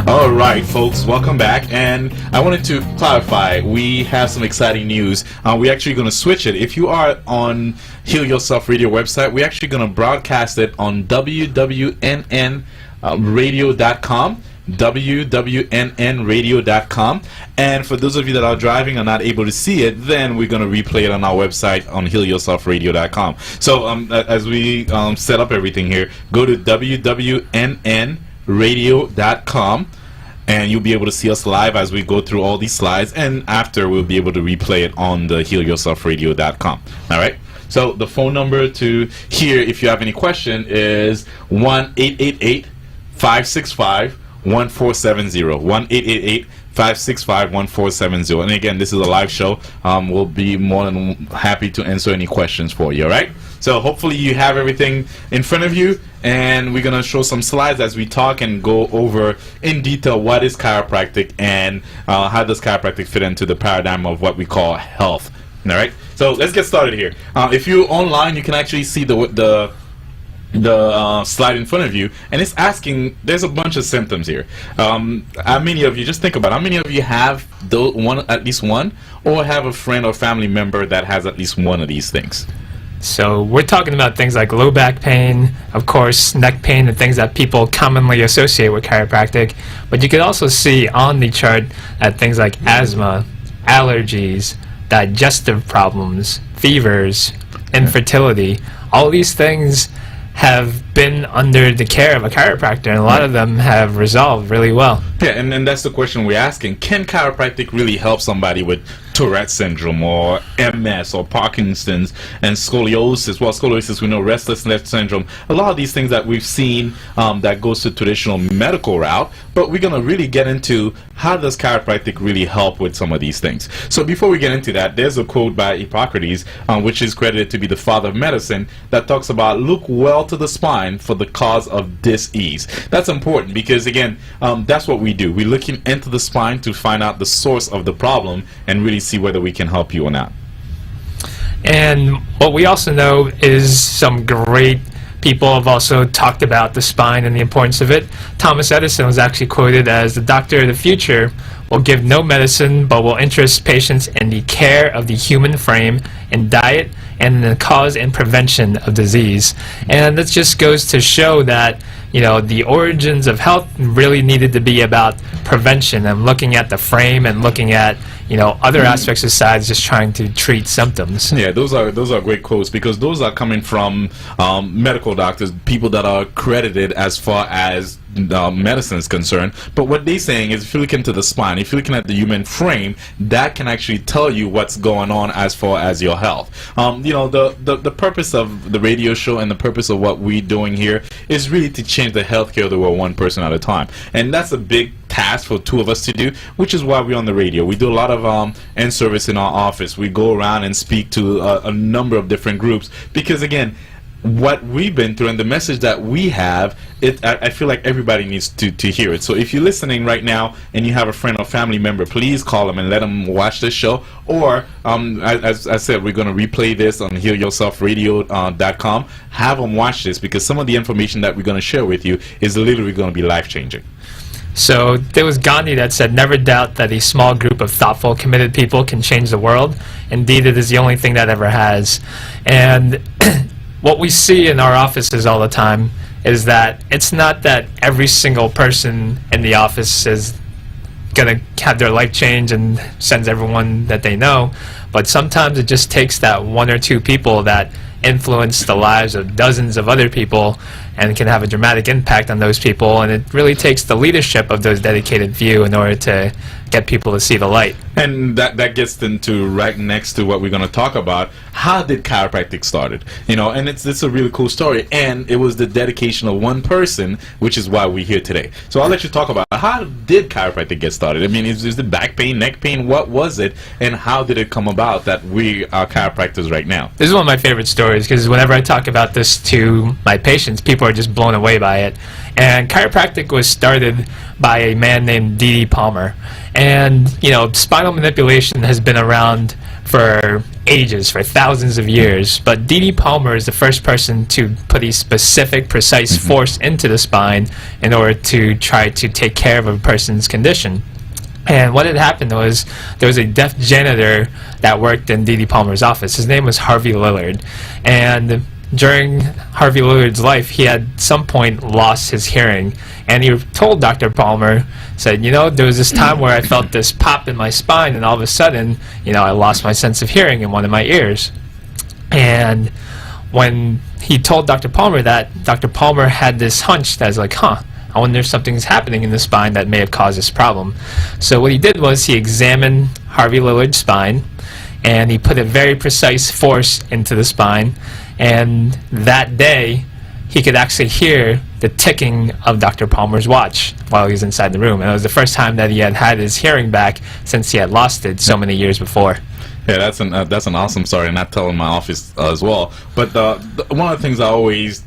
All right, folks, welcome back. And I wanted to clarify, we have some exciting news. We're actually going to switch it. If you are on Heal Yourself Radio website, we're actually going to broadcast it on wwnnradio.com. wwnnradio.com. And for those of you that are driving and not able to see it, then we're going to replay it on our website on healyourselfradio.com. So as we set up everything here, go to wwnnradio.com, and you'll be able to see us live as we go through all these slides, and after we'll be able to replay it on the healyourselfradio.com. All right. So the phone number to here, if you have any question, is 1-888-565-1470. 1-888-565-1470. And again, this is a live show. We'll be more than happy to answer any questions for you. All right. So hopefully you have everything in front of you, and we're gonna show some slides as we talk and go over in detail what is chiropractic and how does chiropractic fit into the paradigm of what we call health. All right. So let's get started here. If you're online, you can actually see the slide in front of you, and it's asking, there's a bunch of symptoms here. How many of you, just think about it, how many of you have at least one, or have a friend or family member that has at least one of these things? So we're talking about things like low back pain, of course, neck pain, and things that people commonly associate with chiropractic. But you could also see on the chart that things like asthma, allergies, digestive problems, fevers, infertility, all these things have been under the care of a chiropractor, and a lot of them have resolved really well. Yeah, and that's the question we're asking. Can chiropractic really help somebody with Tourette syndrome or MS or Parkinson's and scoliosis? Well, scoliosis, we know, restless leg syndrome, a lot of these things that we've seen that goes to traditional medical route, but we're going to really get into how does chiropractic really help with some of these things. So before we get into that, there's a quote by Hippocrates, which is credited to be the father of medicine, that talks about look well to the spine for the cause of dis-ease. That's important because, again, that's what we do. We're looking into the spine to find out the source of the problem and really see whether we can help you or not. And what we also know is some great people have also talked about the spine and the importance of it. Thomas Edison was actually quoted as the doctor of the future will give no medicine but will interest patients in the care of the human frame and diet and in the cause and prevention of disease. And that just goes to show that, you know, the origins of health really needed to be about prevention and looking at the frame and looking at, you know, other aspects besides just trying to treat symptoms. Yeah, those are great quotes because those are coming from medical doctors, people that are credited as far as medicine is concerned. But what they're saying is if you're looking to the spine, if you're looking at the human frame, that can actually tell you what's going on as far as your health. You know, the purpose of the radio show and the purpose of what we're doing here is really to change the healthcare of the world one person at a time. And that's a big task for two of us to do, which is why we're on the radio. We do a lot of end service in our office. We go around and speak to a number of different groups because, again, what we've been through and the message that we have, I feel like everybody needs to hear it. So if you're listening right now and you have a friend or family member, please call them and let them watch this show. Or, as I said, we're going to replay this on healyourselfradio.com. Have them watch this because some of the information that we're going to share with you is literally going to be life-changing. So there was Gandhi that said, never doubt that a small group of thoughtful, committed people can change the world. Indeed, it is the only thing that ever has. And what we see in our offices all the time is that it's not that every single person in the office is going to have their life change and sends everyone that they know, but sometimes it just takes that one or two people that influence the lives of dozens of other people and can have a dramatic impact on those people, and it really takes the leadership of those dedicated few in order to get people to see the light. And that gets into right next to what we're going to talk about. How did chiropractic started? You know, and it's a really cool story, and it was the dedication of one person, which is why we're here today. So I'll let you talk about how did chiropractic get started. I mean, is it back pain, neck pain? What was it, and how did it come about that we are chiropractors right now? This is one of my favorite stories because whenever I talk about this to my patients, people are just blown away by it. And chiropractic was started by a man named D.D. Palmer. And, you know, spinal manipulation has been around for ages, for thousands of years. But D.D. Palmer is the first person to put a specific, precise force into the spine in order to try to take care of a person's condition. And what had happened was there was a deaf janitor that worked in D.D. Palmer's office. His name was Harvey Lillard. And during Harvey Lillard's life, he had at some point lost his hearing. And he told Dr. Palmer, said, you know, there was this time where I felt this pop in my spine, and all of a sudden, you know, I lost my sense of hearing in one of my ears. And when he told Dr. Palmer that, Dr. Palmer had this hunch that was like, I wonder if something's happening in the spine that may have caused this problem. So what he did was he examined Harvey Lillard's spine, and he put a very precise force into the spine, and that day he could actually hear the ticking of Dr. Palmer's watch while he was inside the room. And it was the first time that he had had his hearing back since he had lost it so many years before. Yeah, that's an awesome story, and I tell in my office as well. But one of the things I always,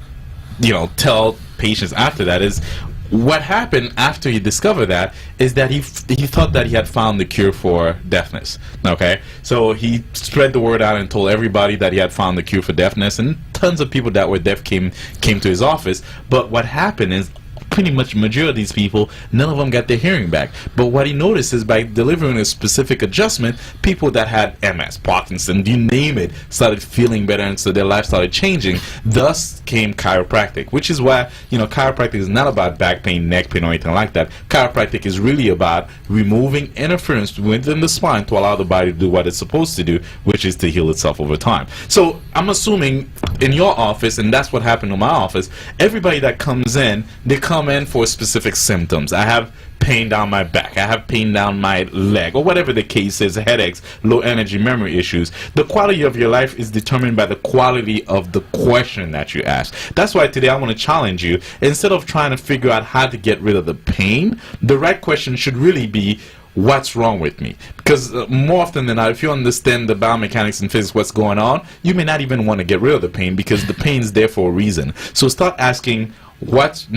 tell patients after that is, what happened after he discovered that is that he thought that he had found the cure for deafness. Okay, so he spread the word out and told everybody that he had found the cure for deafness, and tons of people that were deaf came to his office. But what happened is, pretty much majority of these people, none of them got their hearing back. But what he noticed is, by delivering a specific adjustment, people that had MS, Parkinson, you name it, started feeling better, and so their life started changing. Thus came chiropractic, which is why, chiropractic is not about back pain, neck pain, or anything like that. Chiropractic is really about removing interference within the spine to allow the body to do what it's supposed to do, which is to heal itself over time. So I'm assuming in your office, and that's what happened in my office, everybody that comes in, they come in for specific symptoms. I have pain down my back, I have pain down my leg, or whatever the case is, headaches, low energy memory issues. The quality of your life is determined by the quality of the question that you ask. That's why today I want to challenge you. Instead of trying to figure out how to get rid of the pain, the right question should really be, what's wrong with me? Because more often than not, if you understand the biomechanics and physics, what's going on, you may not even want to get rid of the pain, because the pain's there for a reason. So start asking, what's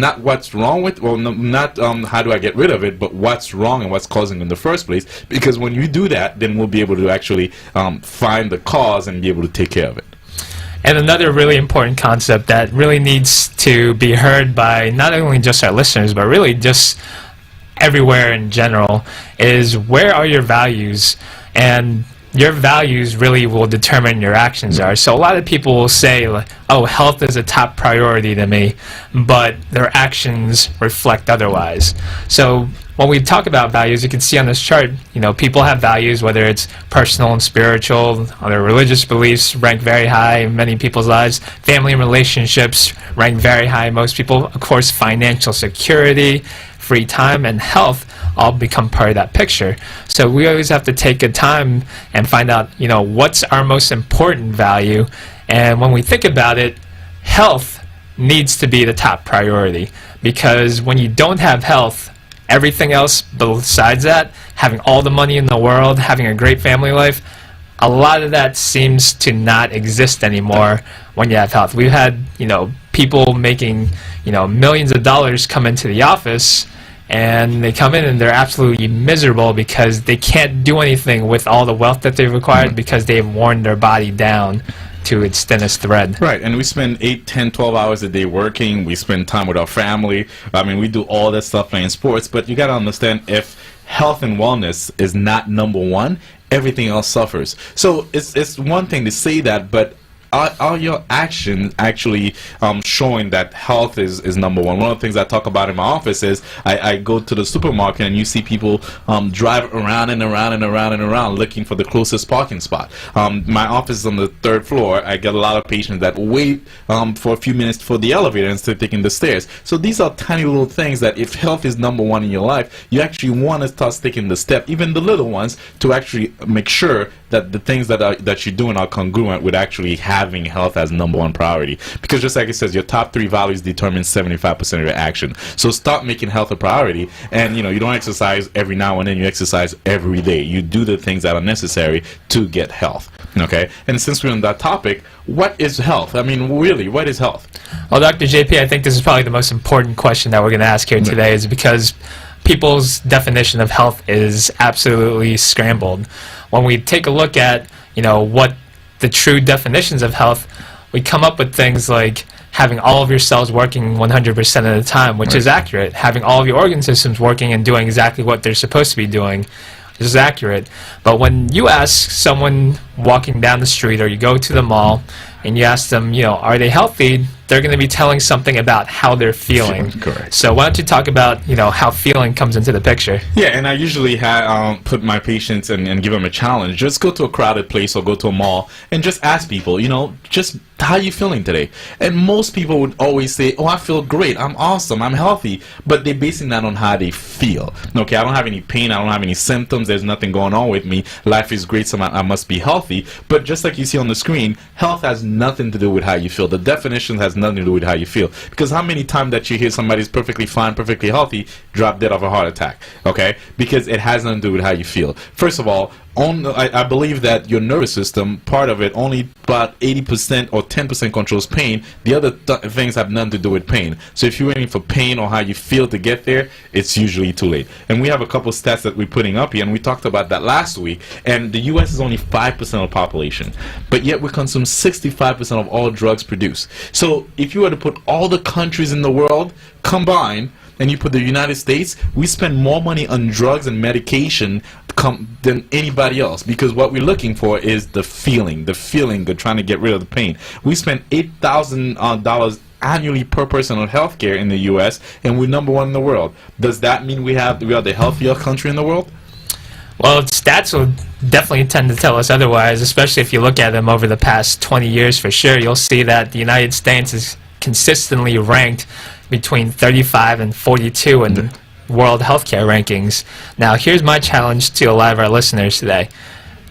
wrong with, well, not how do I get rid of it, but what's wrong and what's causing it in the first place. Because when you do that, then we'll be able to actually find the cause and be able to take care of it. And another really important concept that really needs to be heard by not only just our listeners, but really just everywhere in general, is, where are your values? And your values really will determine your actions are. So a lot of people will say, oh, health is a top priority to me, but their actions reflect otherwise. So when we talk about values, you can see on this chart, people have values, whether it's personal and spiritual, their religious beliefs rank very high in many people's lives, family and relationships rank very high in most people, of course, financial security, free time, and health all become part of that picture. So we always have to take a time and find out, what's our most important value. And when we think about it, health needs to be the top priority, because when you don't have health, everything else besides that, having all the money in the world, having a great family life, a lot of that seems to not exist anymore when you have health. We've had, people making, millions of dollars come into the office, and they come in and they're absolutely miserable because they can't do anything with all the wealth that they've acquired, because they've worn their body down to its thinnest thread. Right, and we spend 8, 10, 12 hours a day working. We spend time with our family. I mean, we do all that stuff playing sports, but you got to understand, if health and wellness is not number one, everything else suffers. So it's one thing to say that, but are your actions actually showing that health is number one? One of the things I talk about in my office is, I go to the supermarket and you see people drive around and around and around and around looking for the closest parking spot. My office is on the 3rd floor. I get a lot of patients that wait for a few minutes for the elevator instead of taking the stairs. So these are tiny little things that, if health is number one in your life, you actually want to start taking the step, even the little ones, to actually make sure that the things that you're doing are congruent with actually having health as number one priority. Because just like it says, your top 3 values determine 75% of your action. So start making health a priority, and you don't exercise every now and then, you exercise every day. You do the things that are necessary to get health. Okay? And since we're on that topic, what is health? I mean, really, what is health? Well, Dr. JP, I think this is probably the most important question that we're going to ask here today, is because people's definition of health is absolutely scrambled. When we take a look at, what the true definitions of health, we come up with things like having all of your cells working 100% of the time, which is accurate. Having all of your organ systems working and doing exactly what they're supposed to be doing is accurate. But when you ask someone walking down the street, or you go to the mall and you ask them, are they healthy, they're going to be telling something about how they're feeling. Correct. So why don't you talk about, how feeling comes into the picture? Yeah, and I usually put my patients and give them a challenge. Just go to a crowded place or go to a mall and just ask people, just how are you feeling today? And most people would always say, oh, I feel great, I'm awesome, I'm healthy. But they're basing that on how they feel. Okay, I don't have any pain, I don't have any symptoms, there's nothing going on with me. Life is great, so I must be healthy. But just like you see on the screen, health has nothing to do with how you feel. The definition has nothing to do with how you feel. Because how many times that you hear somebody's perfectly fine, perfectly healthy, drop dead of a heart attack? Okay? Because it has nothing to do with how you feel. First of all, I believe that your nervous system, part of it, only about 80% or 10% controls pain. The other things have nothing to do with pain. So if you're waiting for pain or how you feel to get there, it's usually too late. And we have a couple stats that we're putting up here, and we talked about that last week. And the U.S. is only 5% of the population, but yet we consume 65% of all drugs produced. So if you were to put all the countries in the world combined, and you put the United States, we spend more money on drugs and medication than anybody else, because what we're looking for is the feeling good, trying to get rid of the pain. We spend $8,000 annually per person on healthcare in the U.S., and we're number one in the world. Does that mean we are the healthiest country in the world? Well, stats will definitely tend to tell us otherwise, especially if you look at them over the past 20 years for sure. You'll see that the United States is consistently ranked between 35 and 42 in world healthcare rankings. Now, here's my challenge to a lot of our listeners today.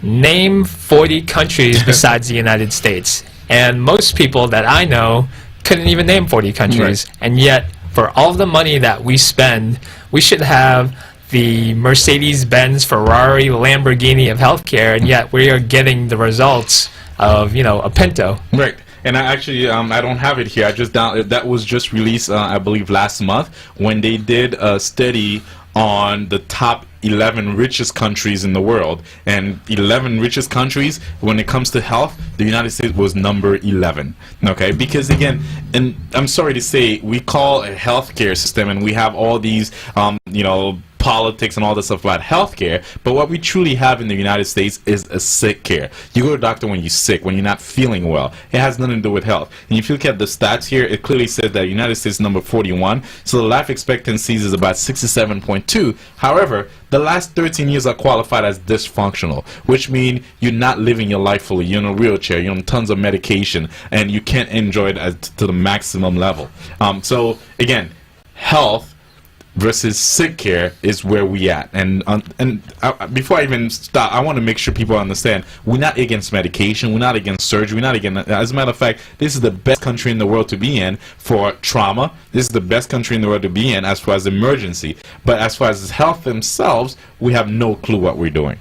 Name 40 countries besides the United States. And most people that I know couldn't even name 40 countries. Right. And yet, for all the money that we spend, we should have the Mercedes-Benz, Ferrari, Lamborghini of healthcare, and yet we are getting the results of, a Pinto. Right. And I actually, I don't have it here. That was just released, I believe, last month, when they did a study on the top 11 richest countries in the world. And 11 richest countries, when it comes to health, the United States was number 11. Okay? Because again, and I'm sorry to say, we call a healthcare system, and we have all these, politics and all this stuff about healthcare, but what we truly have in the United States is a sick care. You go to a doctor when you're sick, when you're not feeling well. It has nothing to do with health. And if you look at the stats here, it clearly says that the United States is number 41, so the life expectancy is about 67.2. However, the last 13 years are qualified as dysfunctional, which means you're not living your life fully. You're in a wheelchair, you're on tons of medication, and you can't enjoy it to the maximum level. So again, health versus sick care is where we at. And before I even start, I want to make sure people understand we're not against medication, we're not against surgery, we're not against. As a matter of fact, this is the best country in the world to be in for trauma. This is the best country in the world to be in as far as emergency. But as far as health themselves, we have no clue what we're doing.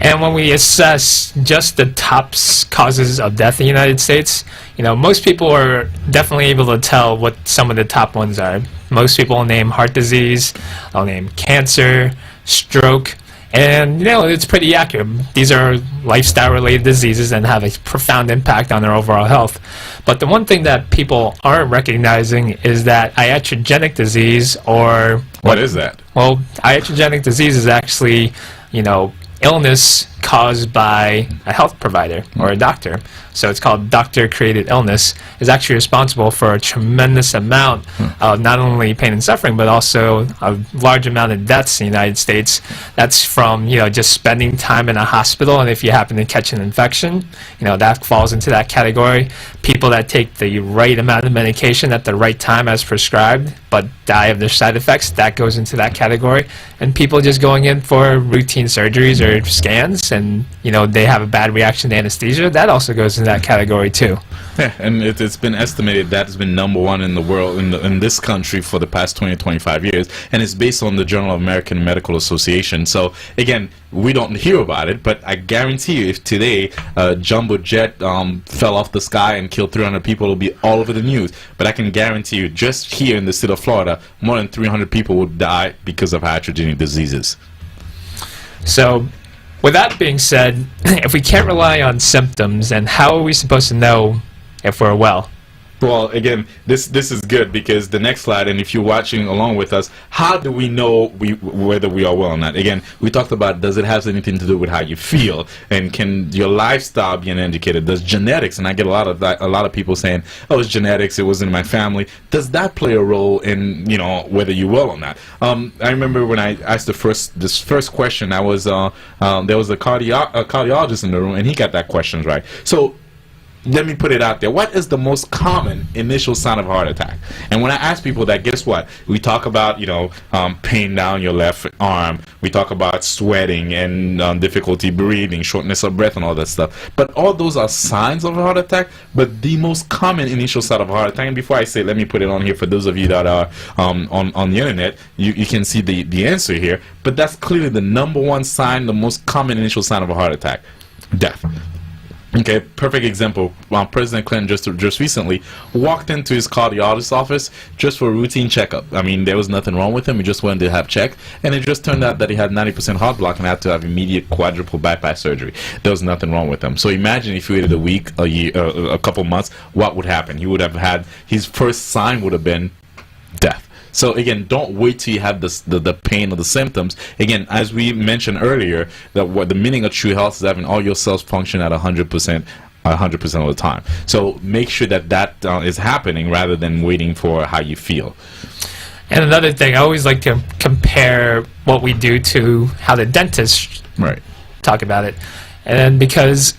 And when we assess just the top causes of death in the United States, most people are definitely able to tell what some of the top ones are. Most people will name heart disease, they'll name cancer, stroke, and it's pretty accurate. These are lifestyle-related diseases and have a profound impact on their overall health. But the one thing that people aren't recognizing is that iatrogenic disease, or what is that? Well, iatrogenic disease is actually, illness caused by a health provider or a doctor. So it's called doctor-created illness, is actually responsible for a tremendous amount of not only pain and suffering, but also a large amount of deaths in the United States. That's from, just spending time in a hospital, and if you happen to catch an infection, that falls into that category. People that take the right amount of medication at the right time as prescribed, but die of their side effects, that goes into that category. And people just going in for routine surgeries or scans, and they have a bad reaction to anesthesia, that also goes into that category too. Yeah, and it's been estimated that has been number one in the world, in this country, for the past 20 to 25 years, and it's based on the Journal of American Medical Association. So again, we don't hear about it, but I guarantee you, if today a jumbo jet fell off the sky and killed 300 people, it'll be all over the news. But I can guarantee you, just here in the state of Florida, more than 300 people would die because of iatrogenic diseases. So with that being said, if we can't rely on symptoms, then how are we supposed to know if we're well? Well, again, this is good because the next slide, and if you're watching along with us, how do we know whether we are well or not? Again, we talked about, does it have anything to do with how you feel, and can your lifestyle be an indicator? Does genetics, and I get a lot of people saying, oh, it's genetics, it was in my family. Does that play a role in whether you're well or not? I remember when I asked this first question, I was there was a cardiologist in the room, and he got that question right. So let me put it out there. What is the most common initial sign of a heart attack? And when I ask people that, guess what? We talk about, pain down your left arm. We talk about sweating and difficulty breathing, shortness of breath, and all that stuff. But all those are signs of a heart attack. But the most common initial sign of a heart attack, and before I say, let me put it on here for those of you that are on the internet, you can see the answer here. But that's clearly the number one sign, the most common initial sign of a heart attack: death. Okay, perfect example. President Clinton just recently walked into his cardiologist's office just for a routine checkup. I mean, there was nothing wrong with him. He just wanted to have checked, and it just turned out that he had 90% heart block and had to have immediate quadruple bypass surgery. There was nothing wrong with him. So imagine if he waited a week, a year, a couple months, what would happen? He would have had, his first sign would have been death. So again, don't wait till you have the pain or the symptoms. Again, as we mentioned earlier, that what the meaning of true health is having all your cells function at 100% of the time. So make sure that is happening rather than waiting for how you feel. And another thing, I always like to compare what we do to how the dentists talk about it. And because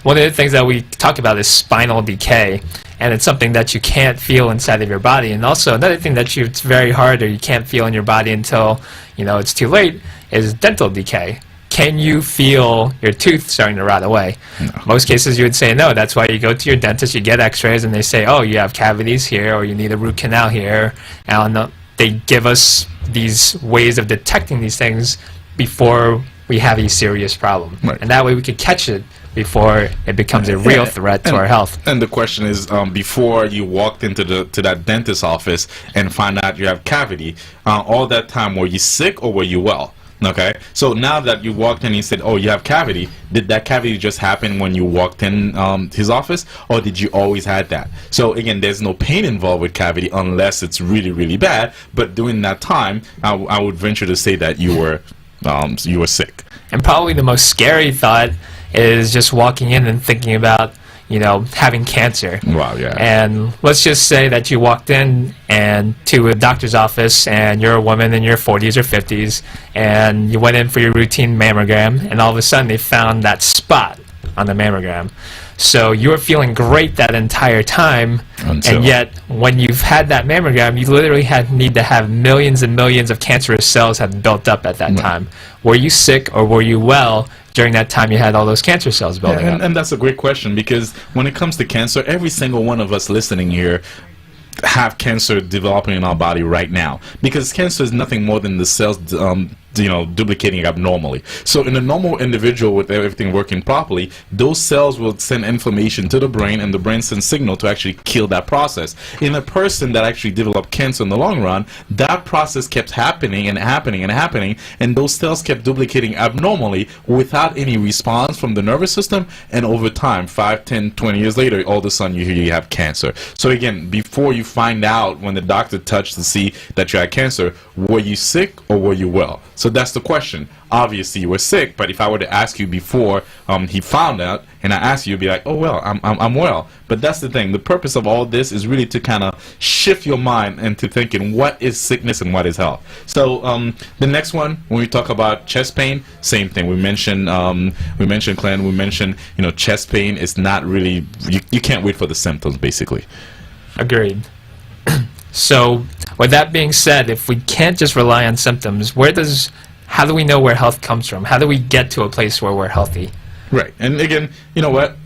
one of the things that we talk about is spinal decay, and it's something that you can't feel inside of your body. And also another thing that it's very hard, or you can't feel in your body until it's too late, is dental decay. Can you feel your tooth starting to rot away? No. Most cases you would say no. That's why you go to your dentist, you get x-rays, and they say, oh, you have cavities here, or you need a root canal here. And they give us these ways of detecting these things before we have a serious problem. Right. And that way we could catch it before it becomes a real threat to our health. And the question is, before you walked into that dentist's office and find out you have cavity, all that time, were you sick or were you well? Okay, so now that you walked in and you said, oh, you have cavity, did that cavity just happen when you walked in his office, or did you always had that? So again, there's no pain involved with cavity unless it's really, really bad, but during that time, I would venture to say that you were sick. And probably the most scary thought is just walking in and thinking about, having cancer. Wow, yeah. And let's just say that you walked in and to a doctor's office, and you're a woman in your 40s or 50s, and you went in for your routine mammogram, and all of a sudden they found that spot on the mammogram. So you were feeling great that entire time, and yet when you've had that mammogram, you literally need to have millions and millions of cancerous cells have built up at that time. Were you sick or were you well during that time you had all those cancer cells building up? And that's a great question, because when it comes to cancer, every single one of us listening here have cancer developing in our body right now, because cancer is nothing more than the cells duplicating abnormally. So in a normal individual with everything working properly, those cells will send information to the brain, and the brain sends signal to actually kill that process. In a person that actually developed cancer in the long run, that process kept happening and happening and happening, and those cells kept duplicating abnormally without any response from the nervous system, and over time, 5, 10, 20 years later, all of a sudden you have cancer. So again, before you find out, when the doctor touched to see that you had cancer, were you sick or were you well? So that's the question. Obviously you were sick, but if I were to ask you before he found out, and I asked you, you'd be like, oh well, I'm well. But that's the thing. The purpose of all this is really to kind of shift your mind into thinking, what is sickness and what is health? So the next one, when we talk about chest pain, same thing. We mentioned Clinton. We mentioned chest pain is not really, you can't wait for the symptoms, basically. Agreed. So with that being said, if we can't just rely on symptoms, how do we know where health comes from? How do we get to a place where we're healthy? Right. And again, you know what?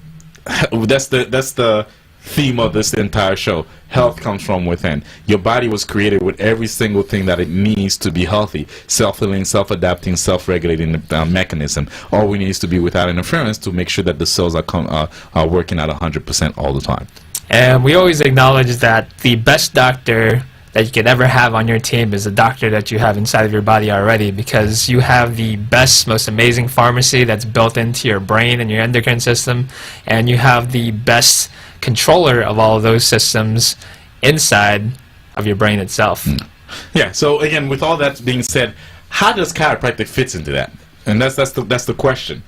That's the theme of this entire show. Health comes from within. Your body was created with every single thing that it needs to be healthy. Self-healing, self-adapting, self-regulating mechanism. All we need is to be without interference to make sure that the cells are working at 100% all the time. And we always acknowledge that the best doctor that you could ever have on your team is the doctor that you have inside of your body already, because you have the best, most amazing pharmacy that's built into your brain and your endocrine system, and you have the best controller of all of those systems inside of your brain itself. Yeah, so again, with all that being said, how does chiropractic fits into that? And that's the question.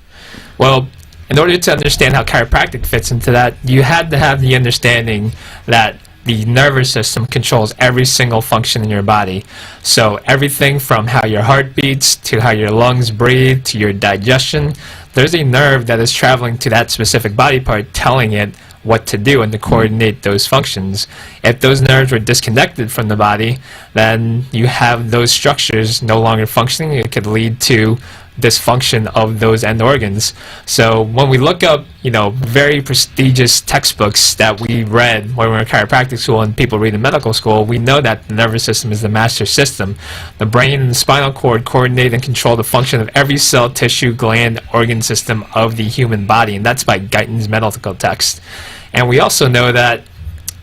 Well, in order to understand how chiropractic fits into that, you had to have the understanding that the nervous system controls every single function in your body. So everything from how your heart beats, to how your lungs breathe, to your digestion, there's a nerve that is traveling to that specific body part, telling it what to do and to coordinate those functions. If those nerves were disconnected from the body, then you have those structures no longer functioning. It could lead to dysfunction of those end organs. So when we look up, very prestigious textbooks that we read when we were in chiropractic school and people read in medical school, we know that the nervous system is the master system. The brain and the spinal cord coordinate and control the function of every cell, tissue, gland, organ system of the human body, and that's by Guyton's medical text. And we also know that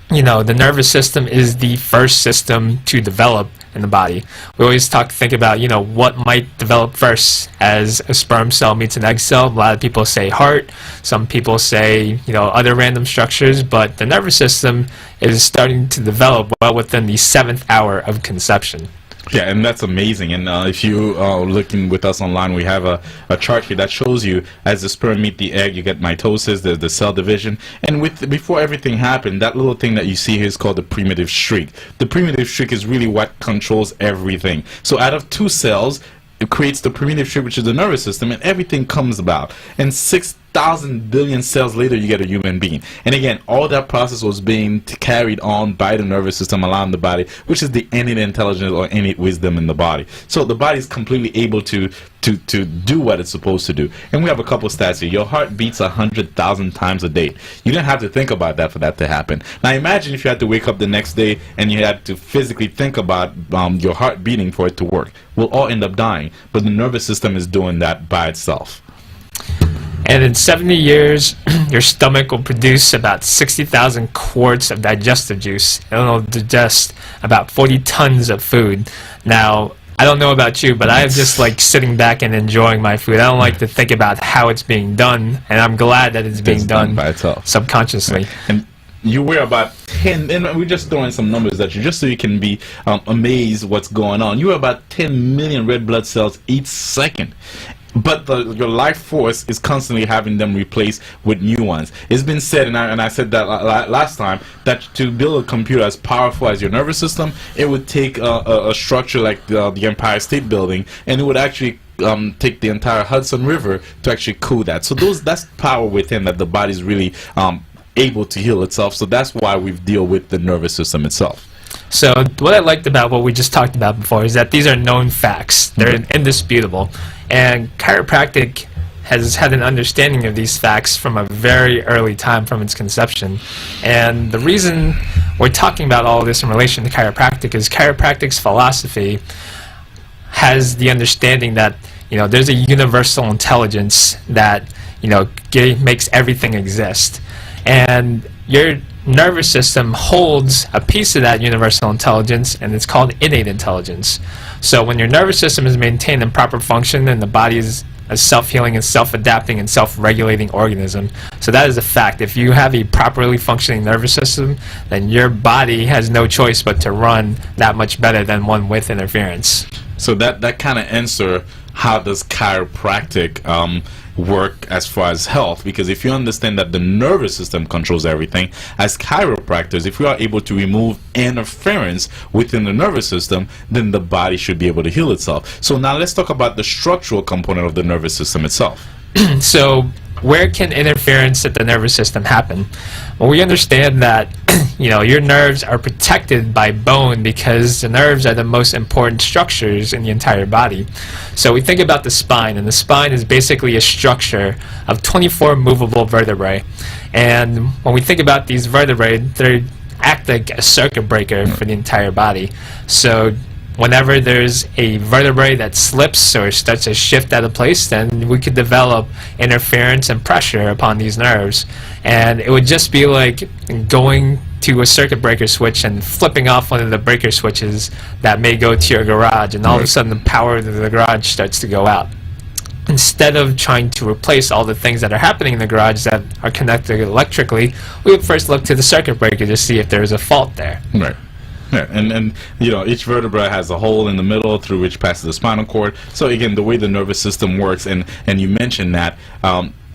the nervous system is the first system to develop in the body. We always think about, what might develop first as a sperm cell meets an egg cell. A lot of people say heart. Some people say, other random structures. But the nervous system is starting to develop well within the 7th hour of conception. Yeah, and that's amazing. And if you are looking with us online, we have a chart here that shows you as the sperm meet the egg, you get mitosis, the cell division. And before everything happened, that little thing that you see here is called the primitive streak. The primitive streak is really what controls everything. So out of 2 cells, it creates the primitive streak, which is the nervous system, and everything comes about. And 6,000 billion cells later, you get a human being. And again, all that process was being carried on by the nervous system around the body, which is the innate intelligence or innate wisdom in the body. So the body is completely able to do what it's supposed to do. And we have a couple stats here. Your heart beats 100,000 times a day. You didn't have to think about that for that to happen. Now imagine if you had to wake up the next day and you had to physically think about your heart beating for it to work. We'll all end up dying, but the nervous system is doing that by itself. And in 70 years, your stomach will produce about 60,000 quarts of digestive juice. It'll digest about 40 tons of food. Now, I don't know about you, but I just like sitting back and enjoying my food. I don't like to think about how it's being done, and I'm glad that it's being done by itself, subconsciously. And you wear about 10, and we're just throwing some numbers at you just so you can be amazed what's going on. You wear about 10 million red blood cells each second. But your life force is constantly having them replaced with new ones. It's been said, and I said that last time, that to build a computer as powerful as your nervous system, it would take a structure like the Empire State Building, and it would actually take the entire Hudson River to actually cool that. So that's power within that the body's really able to heal itself. So that's why we deal with the nervous system itself. So what I liked about what we just talked about before is that these are known facts. They're indisputable. And chiropractic has had an understanding of these facts from a very early time, from its conception. And the reason we're talking about all of this in relation to chiropractic is chiropractic's philosophy has the understanding that there's a universal intelligence that makes everything exist. And your nervous system holds a piece of that universal intelligence, and it's called innate intelligence. So when your nervous system is maintained in proper function, and the body is a self-healing and self-adapting and self-regulating organism. So that is a fact. If you have a properly functioning nervous system, then your body has no choice but to run that much better than one with interference. So that kind of answer, how does chiropractic work as far as health? Because if you understand that the nervous system controls everything, as chiropractors, if we are able to remove interference within the nervous system, then the body should be able to heal itself. So now let's talk about the structural component of the nervous system itself. So where can interference at the nervous system happen? Well, we understand that your nerves are protected by bone because the nerves are the most important structures in the entire body. So we think about the spine, and the spine is basically a structure of 24 movable vertebrae. And when we think about these vertebrae, they act like a circuit breaker for the entire body. So whenever there's a vertebrae that slips or starts to shift out of place, then we could develop interference and pressure upon these nerves. And it would just be like going to a circuit breaker switch and flipping off one of the breaker switches that may go to your garage, and all of a sudden the power to the garage starts to go out. Instead of trying to replace all the things that are happening in the garage that are connected electrically, we would first look to the circuit breaker to see if there's a fault there. Right. Yeah, and you know, each vertebra has a hole in the middle through which passes the spinal cord. So again, the way the nervous system works, and you mentioned that,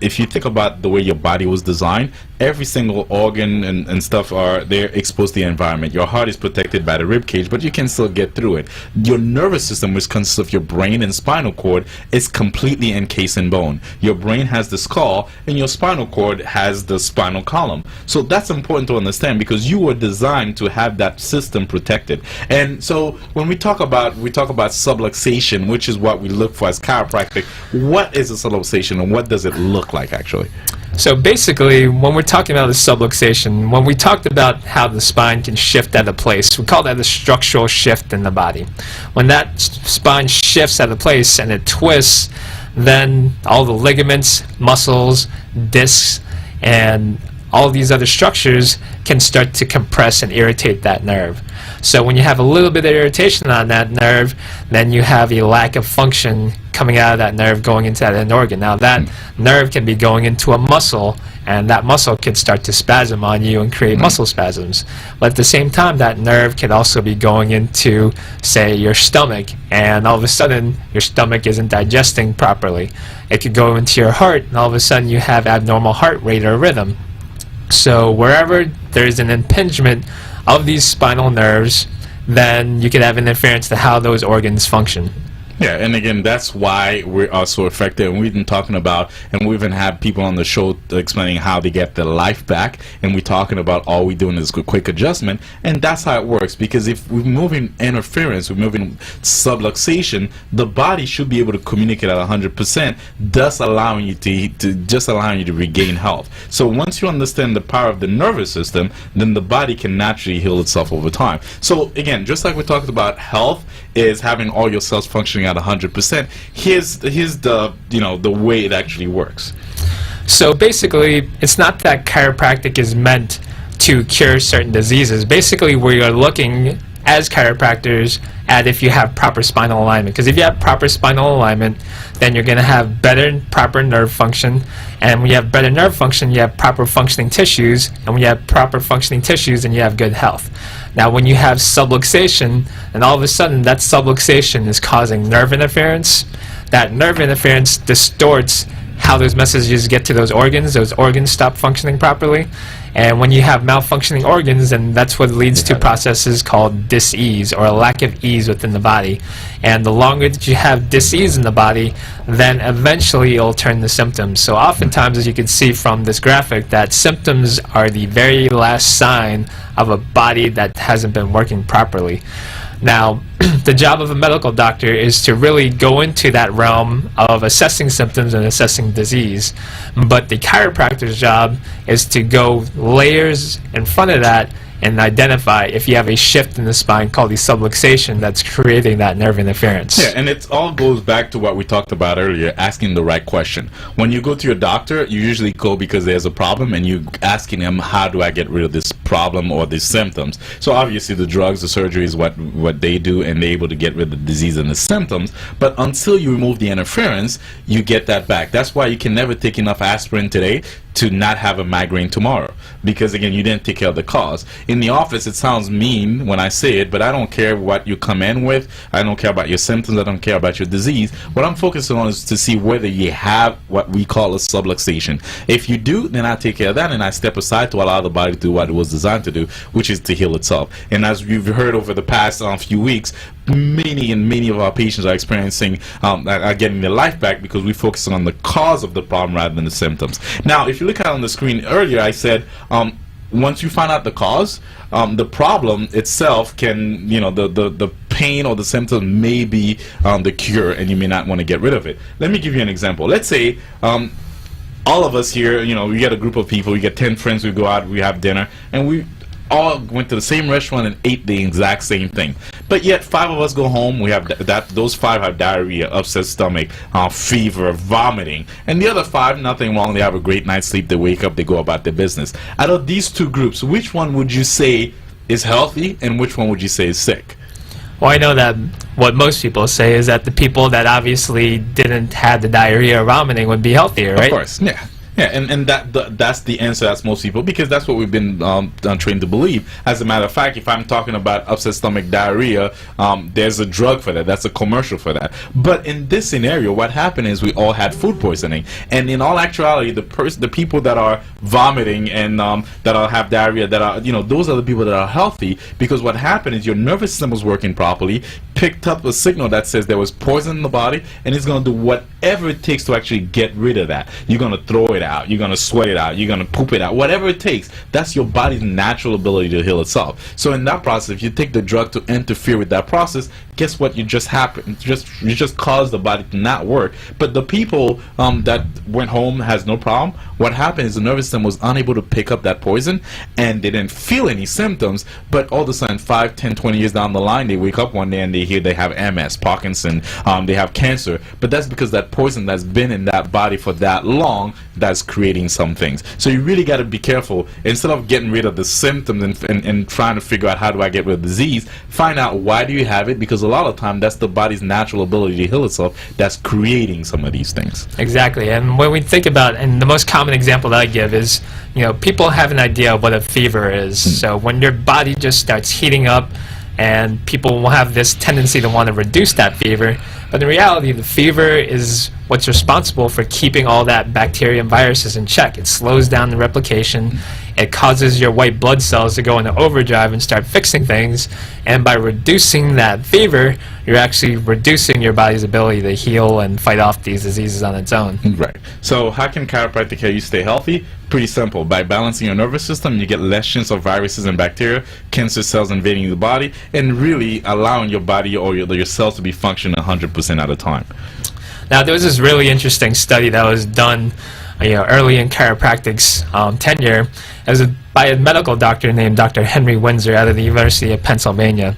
if you think about the way your body was designed, every single organ and stuff they're exposed to the environment. Your heart is protected by the rib cage, but you can still get through it. Your nervous system, which consists of your brain and spinal cord, is completely encased in bone. Your brain has the skull, and your spinal cord has the spinal column. So that's important to understand, because you were designed to have that system protected. And so when we talk about subluxation, which is what we look for as chiropractic, what is a subluxation and what does it look like actually? So basically, when we're talking about the subluxation, when we talked about how the spine can shift out of place, we call that a structural shift in the body. When that spine shifts out of place and it twists, then all the ligaments, muscles, discs, and all these other structures can start to compress and irritate that nerve. So when you have a little bit of irritation on that nerve, then you have a lack of function coming out of that nerve going into that end organ. Now that nerve can be going into a muscle, and that muscle can start to spasm on you and create muscle spasms. But at the same time, that nerve can also be going into, say, your stomach, and all of a sudden your stomach isn't digesting properly. It could go into your heart, and all of a sudden you have abnormal heart rate or rhythm. So wherever there's an impingement of these spinal nerves, then you could have interference to how those organs function. Yeah, and again, that's why we are so effective. And we've been talking about, and we even have people on the show explaining how they get their life back. And we're talking about all we're doing is a quick adjustment. And that's how it works. Because if we're moving interference, we're moving subluxation, the body should be able to communicate at 100%, thus allowing you to regain health. So once you understand the power of the nervous system, then the body can naturally heal itself over time. So again, just like we talked about, health is having all your cells functioning at 100%. Here's the way it actually works. So basically, it's not that chiropractic is meant to cure certain diseases. Basically, we are looking as chiropractors at if you have proper spinal alignment. Because if you have proper spinal alignment, then you're going to have better proper nerve function. And when you have better nerve function, you have proper functioning tissues. And when you have proper functioning tissues, then you have good health. Now, when you have subluxation, and all of a sudden that subluxation is causing nerve interference, that nerve interference distorts how those messages get to those organs stop functioning properly. And when you have malfunctioning organs, then that's what leads to processes called dis-ease, or a lack of ease within the body. And the longer that you have dis-ease in the body, then eventually it'll turn to symptoms. So oftentimes, as you can see from this graphic, that symptoms are the very last sign of a body that hasn't been working properly. Now, the job of a medical doctor is to really go into that realm of assessing symptoms and assessing disease. But the chiropractor's job is to go layers in front of that and identify if you have a shift in the spine called the subluxation that's creating that nerve interference. Yeah, and it all goes back to what we talked about earlier, asking the right question. When you go to your doctor, you usually go because there's a problem, and you're asking them, how do I get rid of this problem or these symptoms? So obviously the drugs, the surgery is what they do, and they're able to get rid of the disease and the symptoms. But until you remove the interference, you get that back. That's why you can never take enough aspirin today to not have a migraine tomorrow, because again, you didn't take care of the cause. In the office, it sounds mean when I say it, but I don't care what you come in with. I don't care about your symptoms. I don't care about your disease. What I'm focusing on is to see whether you have what we call a subluxation. If you do, then I take care of that, and I step aside to allow the body to do what it was designed to do, which is to heal itself. And as you've heard over the past few weeks, many of our patients are experiencing are getting their life back because we focus on the cause of the problem rather than the symptoms. Now, if you look at on the screen earlier, I said once you find out the cause, the problem itself can, the pain or the symptom may be the cure, and you may not want to get rid of it. Let me give you an example. Let's say all of us here, we get a group of people, we get 10 friends, we go out, we have dinner, and we all went to the same restaurant and ate the exact same thing. But yet 5 of us go home, we have those 5 have diarrhea, upset stomach, fever, vomiting, and the other 5, nothing wrong, they have a great night's sleep, they wake up, they go about their business. Out of these 2 groups, which one would you say is healthy and which one would you say is sick? Well, I know that what most people say is that the people that obviously didn't have the diarrhea or vomiting would be healthier, right? Of course, yeah. Yeah, and that's the answer. That's most people, because that's what we've been trained to believe. As a matter of fact, if I'm talking about upset stomach diarrhea, there's a drug for that. That's a commercial for that. But in this scenario, what happened is we all had food poisoning, and in all actuality, the people that are vomiting and that have diarrhea, that are those are the people that are healthy, because what happened is your nervous system was working properly, picked up a signal that says there was poison in the body, and it's going to do whatever it takes to actually get rid of that. You're going to throw it out, you're going to sweat it out, you're going to poop it out, whatever it takes. That's your body's natural ability to heal itself. So in that process, if you take the drug to interfere with that process, guess what? You just caused the body to not work. But the people that went home has no problem. What happened is the nervous system was unable to pick up that poison, and they didn't feel any symptoms, but all of a sudden 5, 10, 20 years down the line, they wake up one day and they hear they have MS, Parkinson, they have cancer. But that's because that poison that's been in that body for that long, that's creating some things. So you really got to be careful. Instead of getting rid of the symptoms and trying to figure out how do I get rid of the disease, find out why do you have it, because a lot of time that's the body's natural ability to heal itself that's creating some of these things. Exactly. And when we think about, and the most common example that I give is, people have an idea of what a fever is. So when your body just starts heating up, and people will have this tendency to want to reduce that fever, but in reality the fever is what's responsible for keeping all that bacteria and viruses in check. It slows down the replication, it causes your white blood cells to go into overdrive and start fixing things, and by reducing that fever, you're actually reducing your body's ability to heal and fight off these diseases on its own. Right. So how can chiropractic help you stay healthy? Pretty simple. By balancing your nervous system, you get less chance of viruses and bacteria, cancer cells invading the body, and really allowing your body or your cells to be functioning 100% at a time. Now, there was this really interesting study that was done early in chiropractic's tenure. It was by a medical doctor named Dr. Henry Windsor out of the University of Pennsylvania.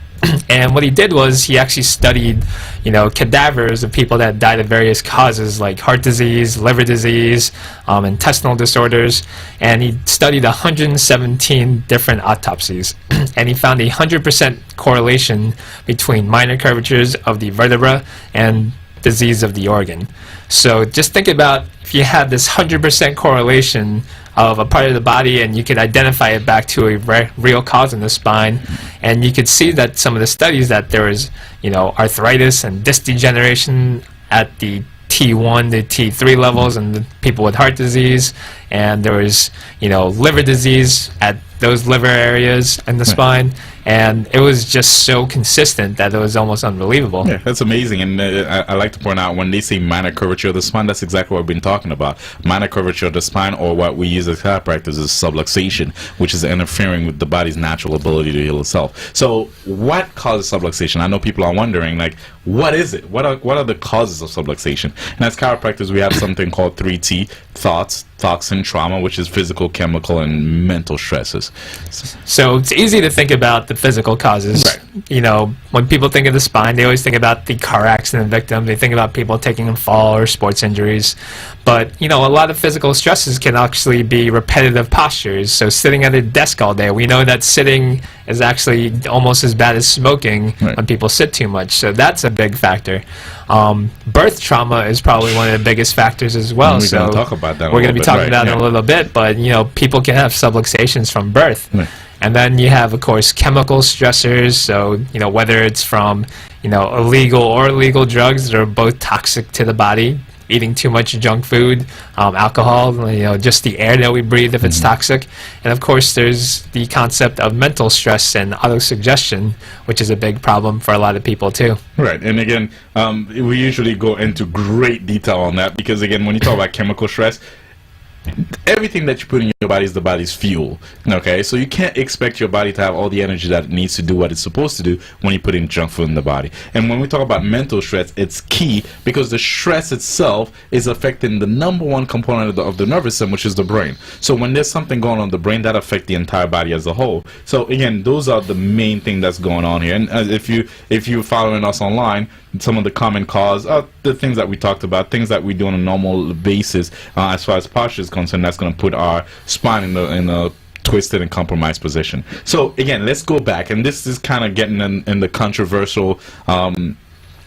And what he did was he actually studied, cadavers of people that died of various causes like heart disease, liver disease, intestinal disorders, and he studied 117 different autopsies. And he found a 100% correlation between minor curvatures of the vertebra and disease of the organ. So just think about if you had this 100% correlation of a part of the body and you could identify it back to a real cause in the spine, and you could see that some of the studies that there was arthritis and disc degeneration at the T1 to T3 levels and the people with heart disease, and there was liver disease at those liver areas in the spine, and it was just so consistent that it was almost unbelievable. Yeah, that's amazing. And I like to point out, when they say minor curvature of the spine, that's exactly what we've been talking about. Minor curvature of the spine, or what we use as chiropractors, is subluxation, which is interfering with the body's natural ability to heal itself. So what causes subluxation? I know people are wondering, like, what is it? What are the causes of subluxation? And as chiropractors, we have something called 3T: thoughts, toxin, trauma, which is physical, chemical, and mental stresses. So it's easy to think about the physical causes. Right. When people think of the spine, they always think about the car accident victim. They think about people taking a fall or sports injuries. But, a lot of physical stresses can actually be repetitive postures. So sitting at a desk all day, we know that sitting is actually almost as bad as smoking when people sit too much. So that's a big factor. Birth trauma is probably one of the biggest factors as well. We're going to talk about that. We're going to be talking about it in a little bit, but people can have subluxations from birth. Right. And then you have, of course, chemical stressors. So whether it's from illegal or legal drugs that are both toxic to the body, eating too much junk food, alcohol, just the air that we breathe if it's toxic. And of course there's the concept of mental stress and autosuggestion, which is a big problem for a lot of people too. Right. And again, we usually go into great detail on that, because again, when you talk about chemical stress, everything that you put in your body is the body's fuel. Okay, so you can't expect your body to have all the energy that it needs to do what it's supposed to do when you put in junk food in the body. And when we talk about mental stress, it's key because the stress itself is affecting the number one component of the nervous system, which is the brain. So when there's something going on in the brain, that affects the entire body as a whole. So again, those are the main thing that's going on here. And if you're following us online, some of the common cause are the things that we talked about, things that we do on a normal basis as far as posture is concerned. That's going to put our spine in a twisted and compromised position. So again, let's go back, and this is kind of getting in the controversial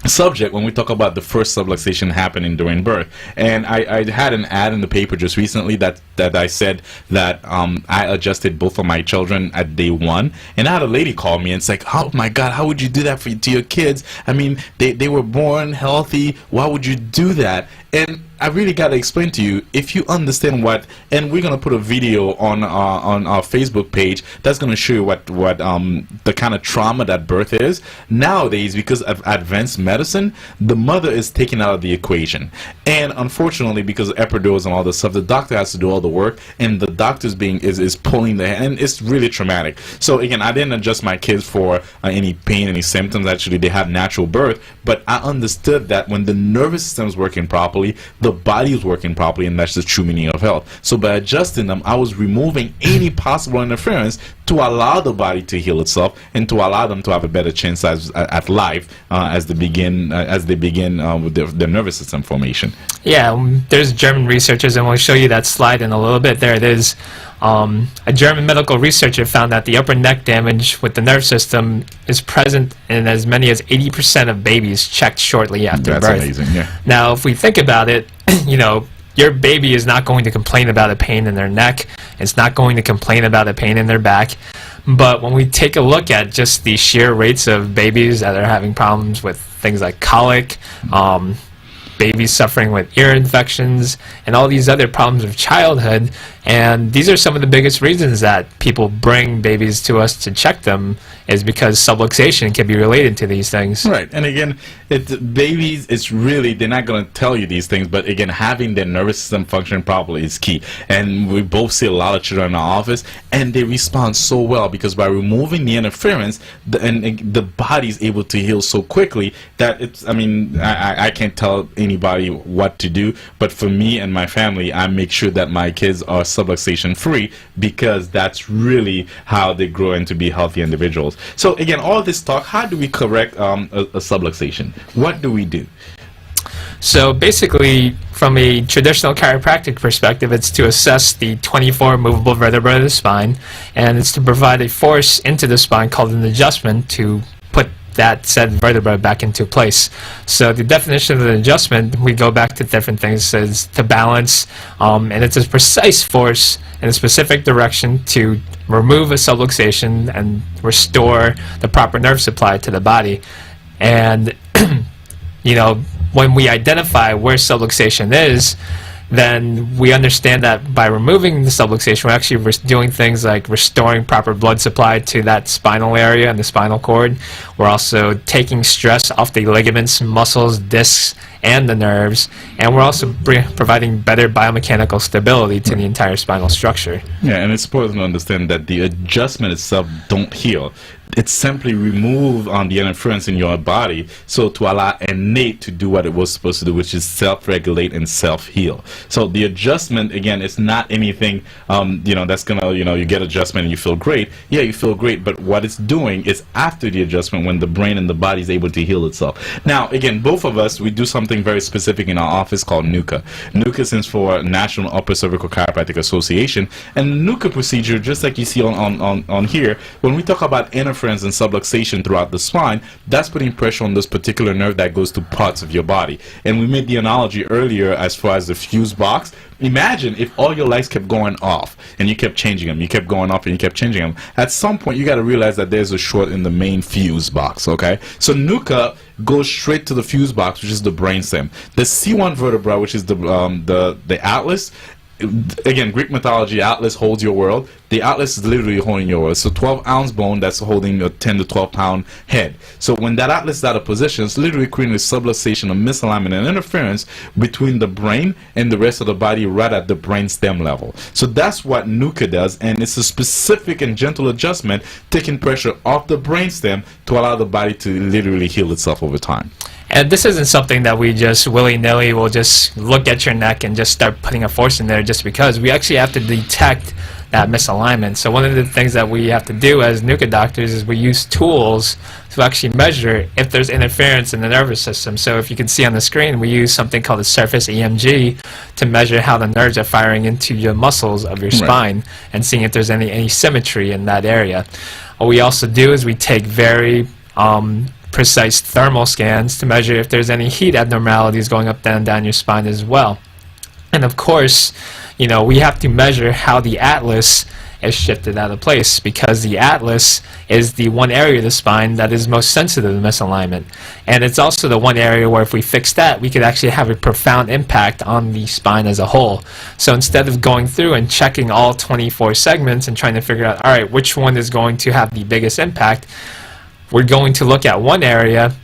subject when we talk about the first subluxation happening during birth. And I had an ad in the paper just recently that I said that I adjusted both of my children at day 1, and I had a lady call me and it's like, oh my god, how would you do that to your kids? I mean, they were born healthy, why would you do that? And I really got to explain to you, if you understand what, and we're going to put a video on our Facebook page that's going to show you what the kind of trauma that birth is. Nowadays, because of advanced medicine, the mother is taken out of the equation. And unfortunately, because of epidurals and all this stuff, the doctor has to do all the work, and the doctor's is pulling the hand, and it's really traumatic. So again, I didn't adjust my kids for any pain, any symptoms. Actually, they have natural birth, but I understood that when the nervous system is working properly, the body is working properly, and that's the true meaning of health. So by adjusting them, I was removing any possible interference to allow the body to heal itself and to allow them to have a better chance at life as they begin with their nervous system formation. Yeah, there's German researchers, and we'll show you that slide in a little bit. There it is. A German medical researcher found that the upper neck damage with the nerve system is present in as many as 80% of babies checked shortly after birth. That's amazing, yeah. Now, if we think about it, you know, your baby is not going to complain about a pain in their neck. It's not going to complain about a pain in their back. But when we take a look at just the sheer rates of babies that are having problems with things like colic, babies suffering with ear infections, and all these other problems of childhood, and these are some of the biggest reasons that people bring babies to us to check them, is because subluxation can be related to these things. Right, and again, babies, it's really, they're not going to tell you these things, but again, having their nervous system function properly is key. And we both see a lot of children in our office, and they respond so well because by removing the interference, the body is able to heal so quickly that it's, I mean, I can't tell anybody what to do, but for me and my family, I make sure that my kids are subluxation free because that's really how they grow into be healthy individuals. So again, all this talk, how do we correct a subluxation? What do we do? So basically, from a traditional chiropractic perspective, it's to assess the 24 movable vertebrae of the spine, and it's to provide a force into the spine called an adjustment to put that said vertebra back into place. So the definition of an adjustment, we go back to different things, is to balance, and it's a precise force in a specific direction to remove a subluxation and restore the proper nerve supply to the body. And you know, when we identify where subluxation is, then we understand that by removing the subluxation, we're actually doing things like restoring proper blood supply to that spinal area and the spinal cord. We're also taking stress off the ligaments, muscles, discs, and the nerves, and we're also providing better biomechanical stability to the entire spinal structure. Yeah, and it's important to understand that the adjustment itself don't heal. It simply remove the interference in your body, so to allow innate to do what it was supposed to do, which is self-regulate and self-heal. So the adjustment, again, it's not anything you know, that's gonna, you know, you get adjustment and you feel great. Yeah, you feel great, but what it's doing is after the adjustment, when the brain and the body is able to heal itself. Now, again, both of us, we do something very specific in our office called NUCCA. NUCCA stands for National Upper Cervical Chiropractic Association, and the NUCCA procedure, just like you see on here, when we talk about interference and subluxation throughout the spine, that's putting pressure on this particular nerve that goes to parts of your body. And we made the analogy earlier as far as the fuse box. Imagine if all your lights kept going off and you kept changing them, you kept going off and you kept changing them. At some point, you got to realize that there's a short in the main fuse box, okay? So NUCCA goes straight to the fuse box, which is the brainstem. The C1 vertebra, which is the atlas, again, Greek mythology, Atlas holds your world. the atlas is literally holding yours. So 12-ounce bone that's holding a 10 to 12-pound head. So when that atlas is out of position, it's literally creating a subluxation of misalignment and interference between the brain and the rest of the body right at the brain stem level. So that's what NUCA does, and it's a specific and gentle adjustment, taking pressure off the brain stem to allow the body to literally heal itself over time. And this isn't something that we just willy-nilly will just look at your neck and just start putting a force in there just because. We actually have to detect that misalignment. So one of the things that we have to do as NUCA doctors is we use tools to actually measure if there's interference in the nervous system. So if you can see on the screen, we use something called a surface EMG to measure how the nerves are firing into your muscles of your spine and seeing if there's any asymmetry in that area. What we also do is we take very precise thermal scans to measure if there's any heat abnormalities going up and down your spine as well. And of course, you know, we have to measure how the atlas is shifted out of place, because the atlas is the one area of the spine that is most sensitive to misalignment. And it's also the one area where if we fix that, we could actually have a profound impact on the spine as a whole. So instead of going through and checking all 24 segments and trying to figure out, all right, which one is going to have the biggest impact, we're going to look at one area,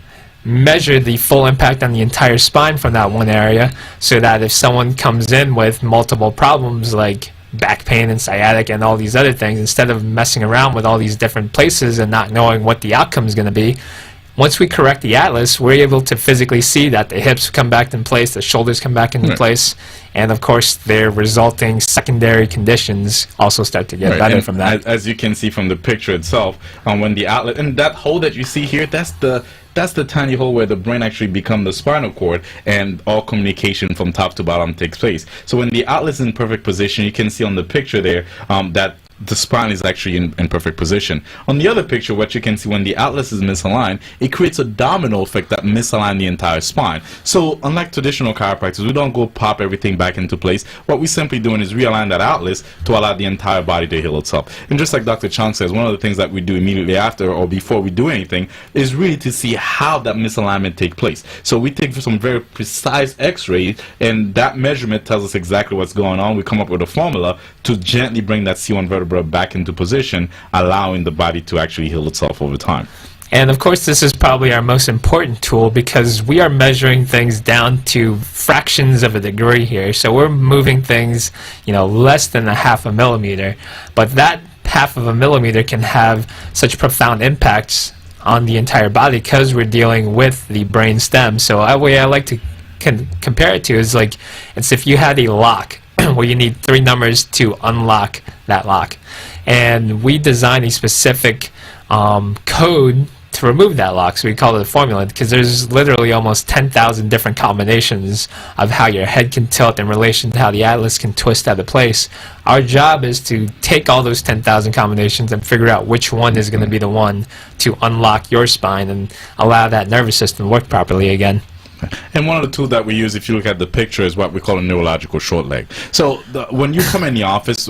measure the full impact on the entire spine from that one area, so that if someone comes in with multiple problems like back pain and sciatic and all these other things, instead of messing around with all these different places and not knowing what the outcome is going to be, once we correct the atlas, we're able to physically see that the hips come back in place, the shoulders come back into place, and of course their resulting secondary conditions also start to get better from that. As you can see from the picture itself, when the atlas, and that hole that you see here, that's the tiny hole where the brain actually becomes the spinal cord and all communication from top to bottom takes place. So when the atlas is in perfect position, you can see on the picture there that the spine is actually in perfect position. On the other picture, what you can see, when the atlas is misaligned, it creates a domino effect that misaligns the entire spine. So unlike traditional chiropractors, we don't go pop everything back into place. What we're simply doing is realign that atlas to allow the entire body to heal itself. And just like Dr. Chung says, one of the things that we do immediately after or before we do anything is really to see how that misalignment takes place. So we take some very precise x-rays, and that measurement tells us exactly what's going on. We come up with a formula to gently bring that C1 vertebra back into position, allowing the body to actually heal itself over time. And of course, this is probably our most important tool, because we are measuring things down to fractions of a degree here. So we're moving things, you know, less than a half a millimeter, but that half of a millimeter can have such profound impacts on the entire body because we're dealing with the brain stem. So a way I like to compare it to is like, it's if you had a lock where you need 3 numbers to unlock that lock, and we design a specific code to remove that lock, so we call it a formula, because there's literally almost 10,000 different combinations of how your head can tilt in relation to how the atlas can twist out of place. Our job is to take all those 10,000 combinations and figure out which one is going to be the one to unlock your spine and allow that nervous system to work properly again. And one of the tools that we use, if you look at the picture, is what we call a neurological short leg. So when you come in the office,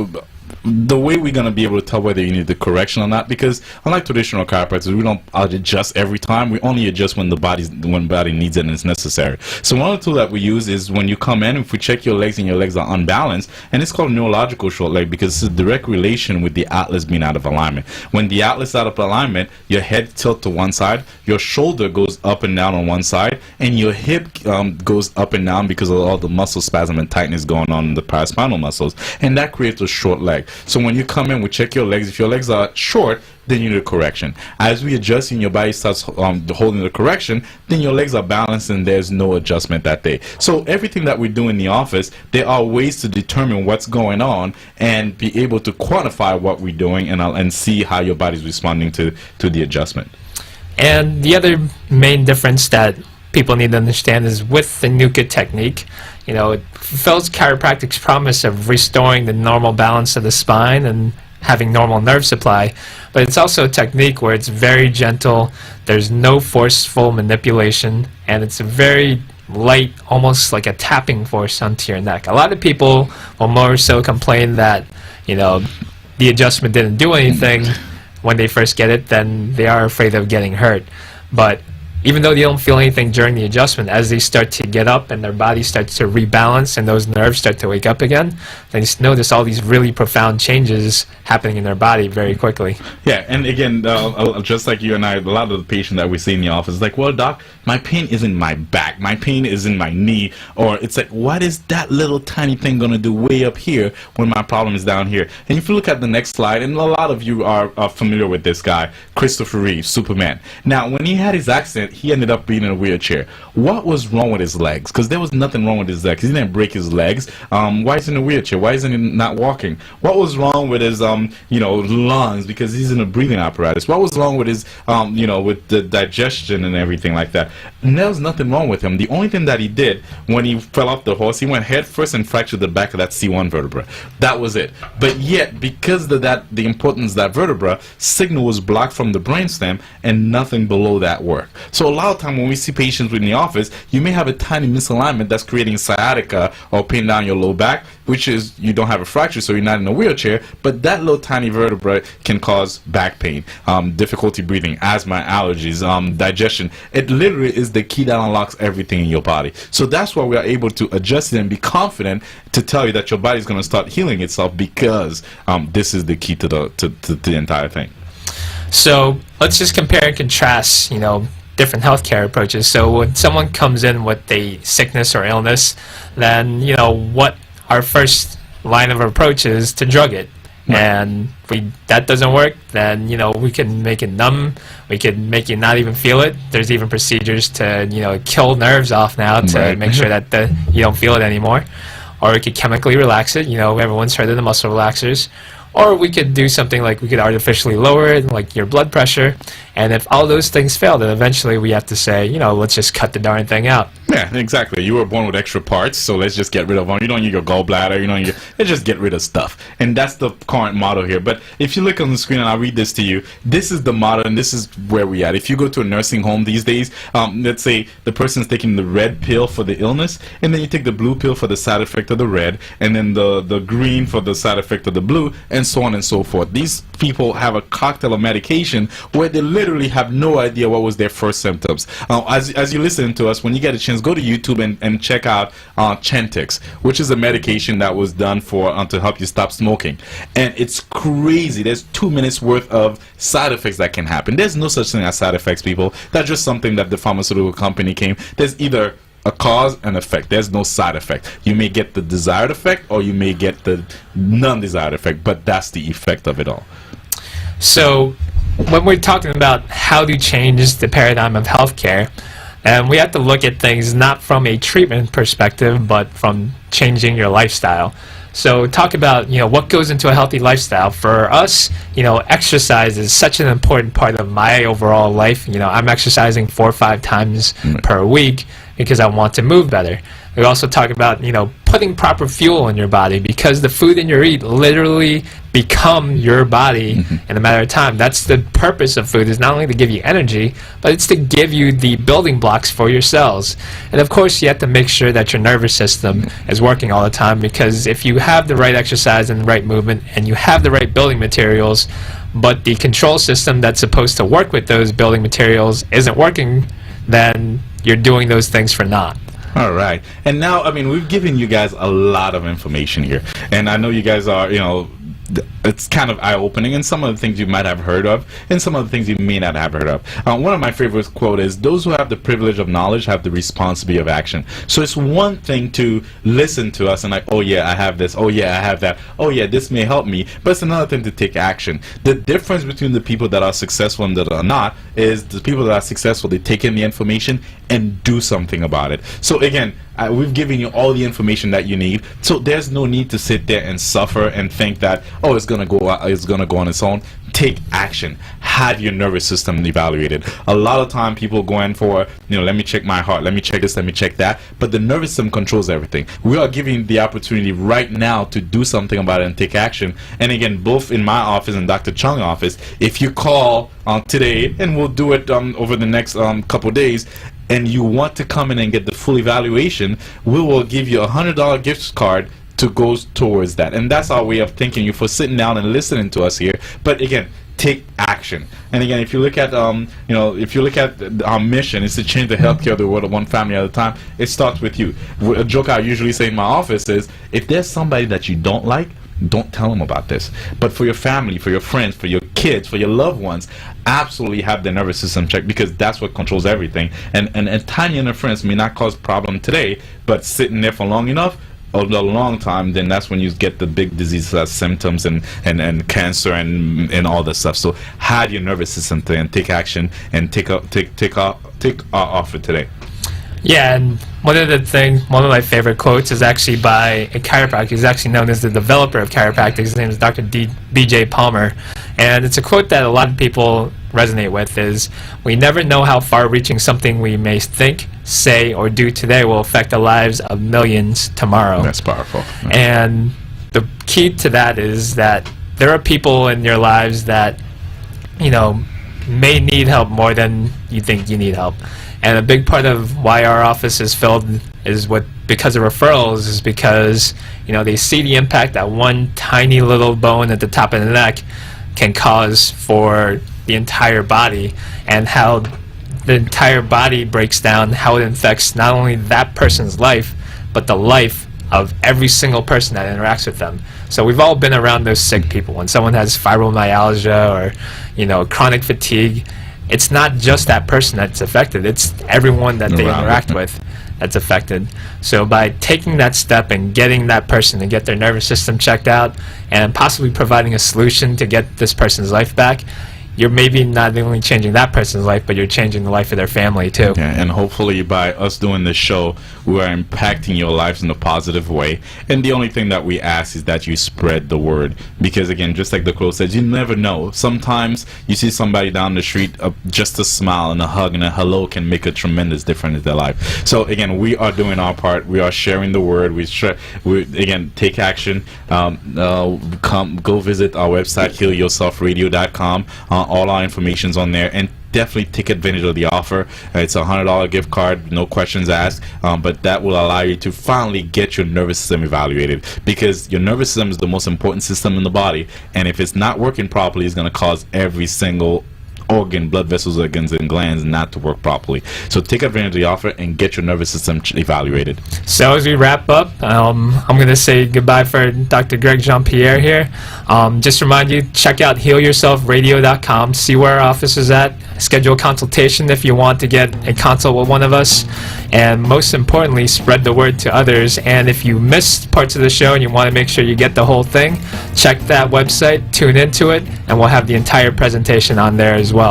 the way we're going to be able to tell whether you need the correction or not, because unlike traditional chiropractors, we don't adjust every time. We only adjust when the body needs it and it's necessary. So one of the tools that we use is when you come in, if we check your legs and your legs are unbalanced, and it's called neurological short leg because it's a direct relation with the atlas being out of alignment. When the atlas is out of alignment, your head tilts to one side, your shoulder goes up and down on one side, and your hip goes up and down because of all the muscle spasm and tightness going on in the paraspinal muscles, and that creates a short leg. So when you come in, we check your legs. If your legs are short, then you need a correction. As we adjust and your body starts holding the correction, then your legs are balanced and there's no adjustment that day. So everything that we do in the office, there are ways to determine what's going on and be able to quantify what we're doing and see how your body's responding to the adjustment. And the other main difference that people need to understand is with the NUCA technique, you know, it fulfills chiropractic's promise of restoring the normal balance of the spine and having normal nerve supply, but it's also a technique where it's very gentle, there's no forceful manipulation, and it's a very light, almost like a tapping force onto your neck. A lot of people will more so complain that, you know, the adjustment didn't do anything when they first get it, then they are afraid of getting hurt. But even though they don't feel anything during the adjustment, as they start to get up and their body starts to rebalance and those nerves start to wake up again, they just notice all these really profound changes happening in their body very quickly. Yeah, and again, just like you and I, a lot of the patients that we see in the office, like, well, doc, my pain is in my back, my pain is in my knee, or it's like, what is that little tiny thing going to do way up here when my problem is down here? And if you look at the next slide, and a lot of you are familiar with this guy, Christopher Reeve, Superman. Now, when he had his accident, he ended up being in a wheelchair. What was wrong with his legs? Because there was nothing wrong with his legs. He didn't break his legs. Why is he in a wheelchair? Why isn't he not walking? What was wrong with his, lungs? Because he's in a breathing apparatus. What was wrong with his, with the digestion and everything like that? And there was nothing wrong with him. The only thing that he did when he fell off the horse, he went head first and fractured the back of that C1 vertebra. That was it. But yet, because of that, the importance of that vertebra, signal was blocked from the brainstem, and nothing below that worked. So a lot of time when we see patients in the office, you may have a tiny misalignment that's creating sciatica or pain down your low back, which is you don't have a fracture, so you're not in a wheelchair, but that little tiny vertebra can cause back pain, difficulty breathing, asthma, allergies, digestion. It literally is the key that unlocks everything in your body. So that's why we are able to adjust it and be confident to tell you that your body is going to start healing itself, because this is the key to the entire thing. So let's just compare and contrast, different healthcare approaches. So when someone comes in with a sickness or illness, then, what our first line of approach is to drug it. Right. And that doesn't work, then, we can make it numb. We can make you not even feel it. There's even procedures to, kill nerves off now to make sure that you don't feel it anymore. Or we could chemically relax it. Everyone's heard of the muscle relaxers. Or we could do something like we could artificially lower it, like your blood pressure. And if all those things fail, then eventually we have to say, let's just cut the darn thing out. Yeah, exactly. You were born with extra parts, so let's just get rid of them. You don't need your gallbladder. Let's just get rid of stuff. And that's the current model here. But if you look on the screen, and I'll read this to you, this is the model, and this is where we at. If you go to a nursing home these days, let's say the person's taking the red pill for the illness, and then you take the blue pill for the side effect of the red, and then the green for the side effect of the blue, and so on and so forth. These people have a cocktail of medication where they literally have no idea what was their first symptoms. As you listen to us, when you get a chance, go to YouTube and check out Chantix, which is a medication that was done to help you stop smoking. And it's crazy. There's 2 minutes worth of side effects that can happen. There's no such thing as side effects, people. That's just something that the pharmaceutical company came. There's either a cause and effect. There's no side effect. You may get the desired effect, or you may get the non-desired effect, but that's the effect of it all. So when we're talking about how to change the paradigm of healthcare, we have to look at things not from a treatment perspective, but from changing your lifestyle. So talk about, what goes into a healthy lifestyle. For us, exercise is such an important part of my overall life. I'm exercising 4 or 5 times per week because I want to move better. We also talk about, putting proper fuel in your body, because the food in your eat literally become your body in a matter of time. That's the purpose of food, is not only to give you energy, but it's to give you the building blocks for your cells. And of course, you have to make sure that your nervous system is working all the time, because if you have the right exercise and the right movement, and you have the right building materials, but the control system that's supposed to work with those building materials isn't working, then you're doing those things for naught. All right. And now, we've given you guys a lot of information here. And I know you guys are, it's kind of eye-opening, and some of the things you might have heard of, and some of the things you may not have heard of. One of my favorite quotes is, those who have the privilege of knowledge have the responsibility of action. So it's one thing to listen to us and like, oh yeah, I have this, oh yeah, I have that, oh yeah, this may help me, but it's another thing to take action. The difference between the people that are successful and that are not is the people that are successful, they take in the information and do something about it. So again, we've given you all the information that you need, so there's no need to sit there and suffer and think that, oh, it's gonna go on its own. Take action. Have your nervous system evaluated. A lot of time people go in for, let me check my heart, let me check this, let me check that, but the nervous system controls everything. We are giving the opportunity right now to do something about it and take action. And again, both in my office and Dr. Chung's office, if you call today, and we'll do it over the next couple days, and you want to come in and get the full evaluation, we will give you a $100 gift card to go towards that. And that's our way of thanking you for sitting down and listening to us here. But again, take action. And again, if you look at if you look at our mission is to change the healthcare of the world one family at a time. It starts with you. A joke I usually say in my office is, if there's somebody that you don't like, don't tell them about this. But for your family, for your friends, for your kids, for your loved ones, absolutely have their nervous system checked, because that's what controls everything. And tiny interference may not cause problem today, but sitting there for long enough, a long time, then that's when you get the big disease symptoms and cancer and all this stuff. So have your nervous system today and take action and take our offer today. Yeah, and one of my favorite quotes is actually by a chiropractor. He's actually known as the developer of chiropractic. His name is Dr. B.J. Palmer. And it's a quote that a lot of people resonate with, is, we never know how far-reaching something we may think, say, or do today will affect the lives of millions tomorrow. That's powerful. Yeah. And the key to that is that there are people in your lives that, may need help more than you think you need help. And a big part of why our office is filled is because of referrals, is because they see the impact that one tiny little bone at the top of the neck can cause for the entire body, and how the entire body breaks down, how it affects not only that person's life, but the life of every single person that interacts with them. So we've all been around those sick people. When someone has fibromyalgia or chronic fatigue, it's not just that person that's affected, it's everyone that they interact with that's affected. So by taking that step and getting that person to get their nervous system checked out, and possibly providing a solution to get this person's life back, you're maybe not only changing that person's life, but you're changing the life of their family too. Yeah, and hopefully by us doing this show, we are impacting your lives in a positive way. And the only thing that we ask is that you spread the word, because again, just like the quote says, you never know. Sometimes you see somebody down the street, just a smile and a hug and a hello can make a tremendous difference in their life. So again, we are doing our part. We are sharing the word. We again, take action. Go visit our website, healyourselfradio.com. All our information's on there, and definitely take advantage of the offer. It's a $100 gift card, no questions asked, but that will allow you to finally get your nervous system evaluated, because your nervous system is the most important system in the body, and if it's not working properly, it's going to cause every single organ, blood vessels, organs, and glands not to work properly. So take advantage of the offer and get your nervous system evaluated. So as we wrap up, I'm going to say goodbye for Dr. Greg Jean-Pierre here. Just remind you, check out healyourselfradio.com, see where our office is at, schedule a consultation if you want to get a consult with one of us, and most importantly, spread the word to others. And if you missed parts of the show and you want to make sure you get the whole thing, check that website, tune into it, and we'll have the entire presentation on there as well.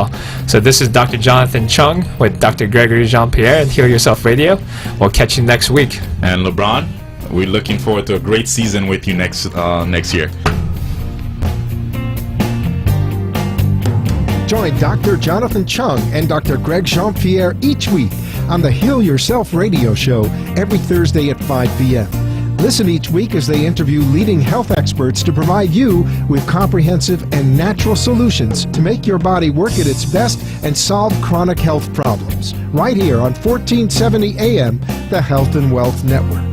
So this is Dr. Jonathan Chung with Dr. Gregory Jean-Pierre at Heal Yourself Radio. We'll catch you next week. And LeBron, we're looking forward to a great season with you next year. Join Dr. Jonathan Chung and Dr. Greg Jean-Pierre each week on the Heal Yourself Radio Show every Thursday at 5 p.m. Listen each week as they interview leading health experts to provide you with comprehensive and natural solutions to make your body work at its best and solve chronic health problems. Right here on 1470 AM, the Health and Wealth Network.